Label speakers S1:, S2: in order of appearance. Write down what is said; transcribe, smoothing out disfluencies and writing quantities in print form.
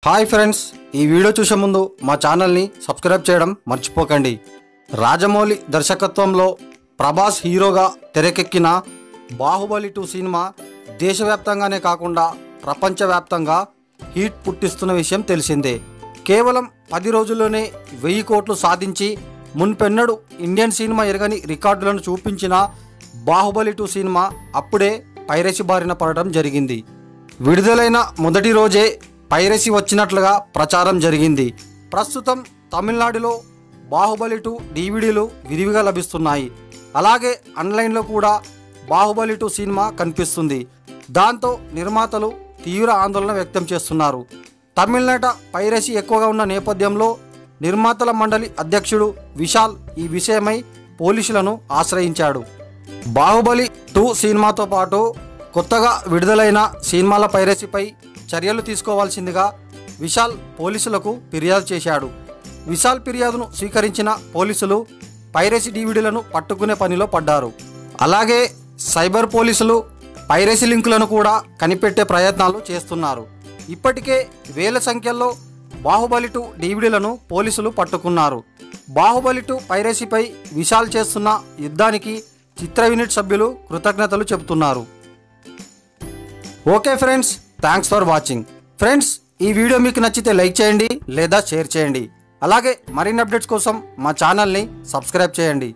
S1: Hi friends, ఈ video చూసే ముందు మా ఛానల్ని సబ్స్క్రైబ్ చేయడం మర్చిపోకండి. రాజమౌళి దర్శకత్వంలో ప్రభాస్ హీరోగా తెరకెక్కిన బాహుబలి 2 సినిమా దేశవ్యాప్తంగానే కాకుండా ప్రపంచవ్యాప్తంగా హీట్ పుట్టిస్తున్న విషయం తెలిసిందే. కేవలం 10 రోజుల్లోనే 1000 కోట్లు సాధించి మున్పెన్నడు ఇండియన్ సినిమా ఎరగని రికార్డులను చూపించిన బాహుబలి 2 సినిమా అప్పుడే పైరసీ బారిన పడడం జరిగింది. విడుదలైన మొదటి రోజే పైరసీ వచ్చినట్లుగా ప్రచారం జరిగింది. ప్రస్తుతం తమిళనాడులో బాహుబలి 2 DVDలు విరివిగా లభిస్తున్నాయి. అలాగే ఆన్లైన్లో కూడా బాహుబలి 2 సినిమా కనిపిస్తుంది. దాంతో నిర్మాతలు తీవ్ర ఆందోళన వ్యక్తం చేస్తున్నారు. తమిళనాట పైరసీ ఎక్కువగా ఉన్న నేపథ్యంలో నిర్మాతల మండలి అధ్యక్షుడు విశాల్ ఈ విషయమై పోలీసులను ఆశ్రయించాడు. బాహుబలి 2 సినిమాతో పాటు కొత్తగా విడుదలైన సినిమాల పైరసీపై చర్యలు తీసుకోవాల్సిందిగా విశాల్ పోలీసులకు ఫిర్యాదు చేశాడు. విశాల్ ఫిర్యాదును స్వీకరించిన పోలీసులు పైరసీ DVDలను పట్టుకునే పనిలో పడ్డారు. అలాగే సైబర్ పోలీసులు పైరసీ లింకులను కూడా కనిపెట్టే ప్రయత్నాలు చేస్తున్నారు. ఇప్పటికే వేల సంఖ్యలో బాహుబలి 2 DVDలను పోలీసులు పట్టుకున్నారు. బాహుబలి 2 పైరసీపై విశాల్ చేస్తున్న యుద్ధానికి చిత్ర యూనిట్ సభ్యులు కృతజ్ఞతలు చెబుతున్నారు. Okay friends, thanks for watching. Friends, ఈ వీడియో మీకు నచ్చితే లైక్ చేయండి లేదా షేర్ చేయండి. అలాగే మరిన్ని అప్డేట్స్ కోసం మా ఛానల్ని సబ్స్క్రైబ్ చేయండి.